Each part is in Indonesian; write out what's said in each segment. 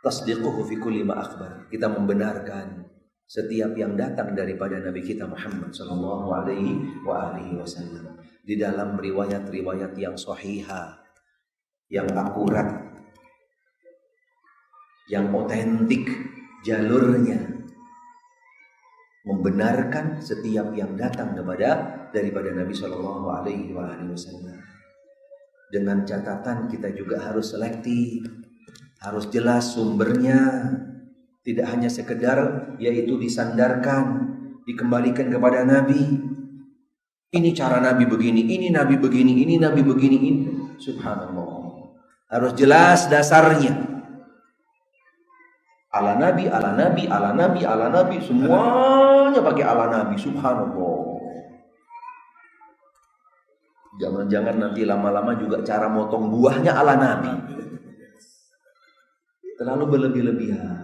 tasdiquhu fi kulli ma akhbar. Kita membenarkan setiap yang datang daripada Nabi kita Muhammad sallallahu alaihi wasallam di dalam riwayat-riwayat yang sahihah, yang akurat, yang otentik jalurnya, membenarkan setiap yang datang daripada Nabi sallallahu alaihi wasallam. Dengan catatan kita juga harus selektif, harus jelas sumbernya. Tidak hanya sekedar yaitu disandarkan, dikembalikan kepada Nabi. Ini cara Nabi begini, ini Nabi begini, ini Nabi begini, ini. Subhanallah. Harus jelas dasarnya. Ala Nabi, ala Nabi, ala Nabi, ala Nabi. Semuanya pakai ala Nabi. Subhanallah. Jangan-jangan nanti lama-lama juga cara motong buahnya ala Nabi. Terlalu berlebih-lebihan.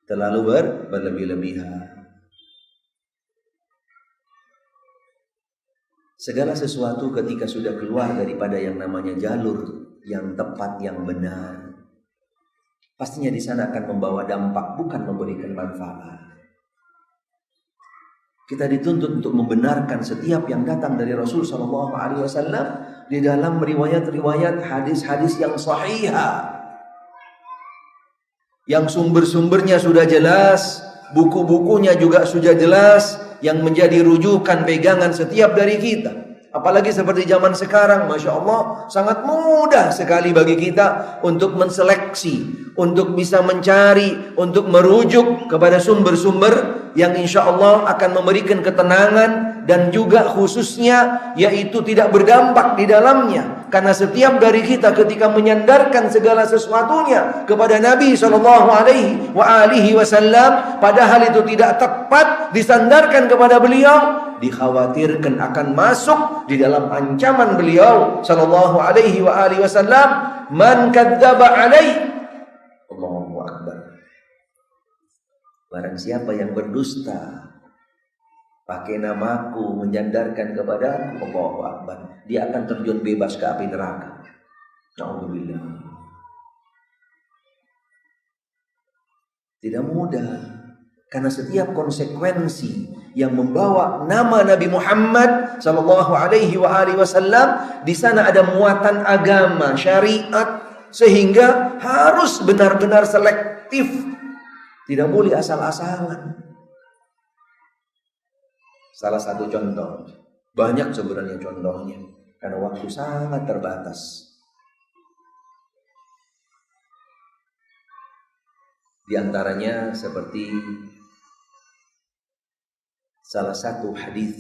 Terlalu berlebih-lebihan. Segala sesuatu ketika sudah keluar daripada yang namanya jalur yang tepat, yang benar, pastinya di sana akan membawa dampak, bukan memberikan manfaat. Kita dituntut untuk membenarkan setiap yang datang dari Rasul sallallahu alaihi wasallam di dalam riwayat-riwayat, hadis-hadis yang sahihah, yang sumber-sumbernya sudah jelas, buku-bukunya juga sudah jelas, yang menjadi rujukan pegangan setiap dari kita. Apalagi seperti zaman sekarang, Masya Allah, sangat mudah sekali bagi kita untuk menseleksi, untuk bisa mencari, untuk merujuk kepada sumber-sumber yang insya Allah akan memberikan ketenangan dan juga khususnya yaitu tidak berdampak di dalamnya. Karena setiap dari kita ketika menyandarkan segala sesuatunya kepada Nabi sallallahu alaihi wasallam, padahal itu tidak tepat disandarkan kepada beliau, dikhawatirkan akan masuk di dalam ancaman beliau sallallahu alaihi wasallam, man kadzdzaba alaihi, Allahu akbar, barang siapa yang berdusta pakai namaku, menyandarkan kepadaku, Allahu akbar, dia akan terjun bebas ke api neraka. Na'udzubillah. Tidak mudah, karena setiap konsekuensi yang membawa nama Nabi Muhammad sallallahu alaihi wasallam, di sana ada muatan agama, syariat, sehingga harus benar-benar selektif. Tidak boleh asal-asalan. Salah satu contoh, banyak sebenarnya contohnya, karena waktu sangat terbatas. Di antaranya seperti salah satu hadis,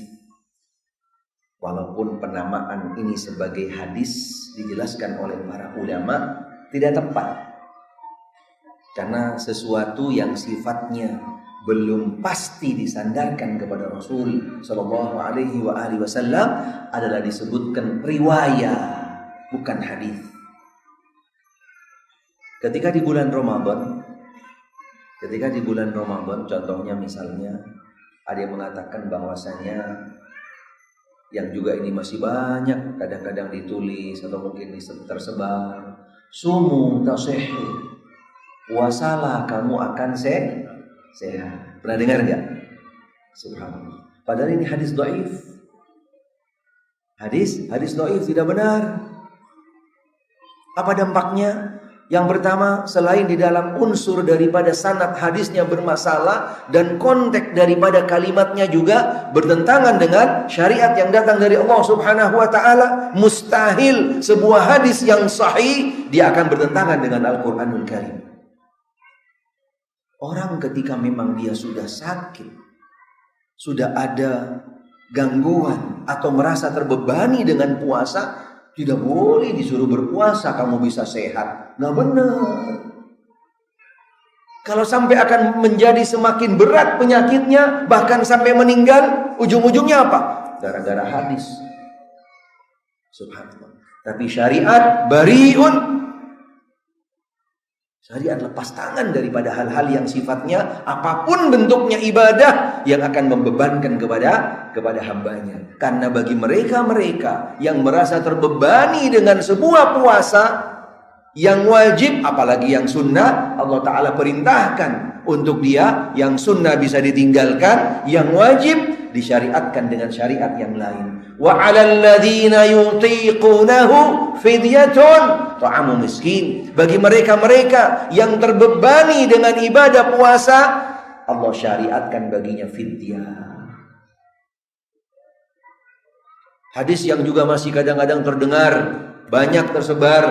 walaupun penamaan ini sebagai hadis dijelaskan oleh para ulama tidak tepat, karena sesuatu yang sifatnya belum pasti disandarkan kepada Rasul sallallahu alaihi wasallam adalah disebutkan riwayat, bukan hadis. Ketika di bulan Ramadan, contohnya misalnya ada yang mengatakan bahwasanya, yang juga ini masih banyak kadang-kadang ditulis atau mungkin tersebar, sumu tasihhu, puasalah kamu akan sehat. Pernah dengar enggak? Subhanallah. Padahal ini hadis dhaif. Hadis dhaif, tidak benar. Apa dampaknya? Yang pertama, selain di dalam unsur daripada sanad hadisnya bermasalah dan konteks daripada kalimatnya juga bertentangan dengan syariat yang datang dari Allah Subhanahu wa taala, mustahil sebuah hadis yang sahih dia akan bertentangan dengan Al-Qur'anul Karim. Orang ketika memang dia sudah sakit, sudah ada gangguan atau merasa terbebani dengan puasa, tidak boleh disuruh berpuasa kamu bisa sehat. Nggak benar. Kalau sampai akan menjadi semakin berat penyakitnya, bahkan sampai meninggal, ujung-ujungnya apa? Gara-gara hadis. Subhanallah. Tapi syariat bariun. Syariat lepas tangan daripada hal-hal yang sifatnya apapun bentuknya ibadah yang akan membebankan kepada hambanya. Karena bagi mereka yang merasa terbebani dengan sebuah puasa, Yang wajib, apalagi yang sunnah, Allah Ta'ala perintahkan untuk dia. Yang sunnah bisa ditinggalkan, yang wajib disyariatkan dengan syariat yang lain. Wa 'alal ladzina yutiqunahu fidyatun ta'amu miskin. Bagi mereka-mereka yang terbebani dengan ibadah puasa, Allah syariatkan baginya fidyah. Hadis yang juga masih kadang-kadang terdengar, banyak tersebar,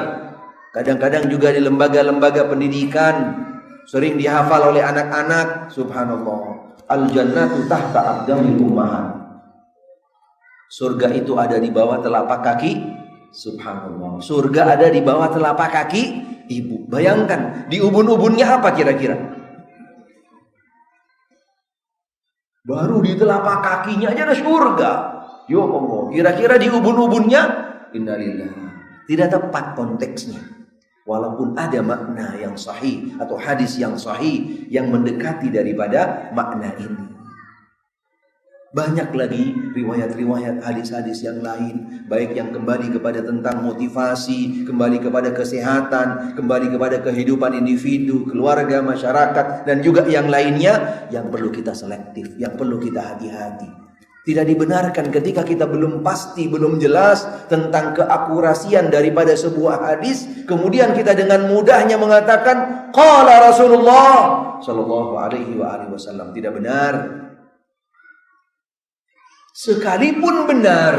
kadang-kadang juga di lembaga-lembaga pendidikan, sering dihafal oleh anak-anak. Subhanallah, al-jannatu tahta aqdamil ummahat. Surga itu ada di bawah telapak kaki. Subhanallah, surga ada di bawah telapak kaki ibu. Bayangkan, di ubun-ubunnya apa kira-kira? Baru di telapak kakinya aja ada surga. Ya Allah, kira-kira di ubun-ubunnya? Innalillah. Tidak tepat konteksnya. Walaupun ada makna yang sahih atau hadis yang sahih yang mendekati daripada makna ini. Banyak lagi riwayat-riwayat hadis-hadis yang lain, baik yang kembali kepada tentang motivasi, kembali kepada kesehatan, kembali kepada kehidupan individu, keluarga, masyarakat, dan juga yang lainnya, yang perlu kita selektif, yang perlu kita hati-hati. Tidak dibenarkan ketika kita belum pasti, belum jelas tentang keakurasian daripada sebuah hadis, kemudian kita dengan mudahnya mengatakan qala Rasulullah sallallahu alaihi wasallam. Tidak benar. Sekalipun benar,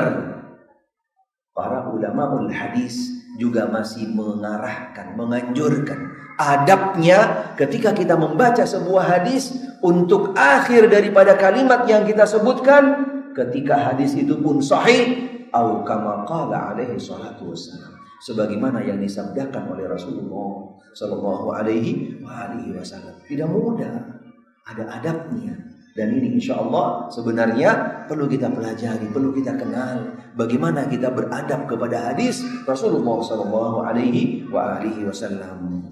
para ulama hadis juga masih mengarahkan, menganjurkan adabnya ketika kita membaca sebuah hadis untuk akhir daripada kalimat yang kita sebutkan, ketika hadis itu pun sahih, au kama qala alaihi salatu wassalam, sebagaimana yang disabdakan oleh Rasulullah sallallahu alaihi wasallam. Tidak mudah, ada adabnya. Dan ini insya Allah sebenarnya perlu kita pelajari, perlu kita kenal bagaimana kita beradab kepada hadis Rasulullah sallallahu alaihi wasallam.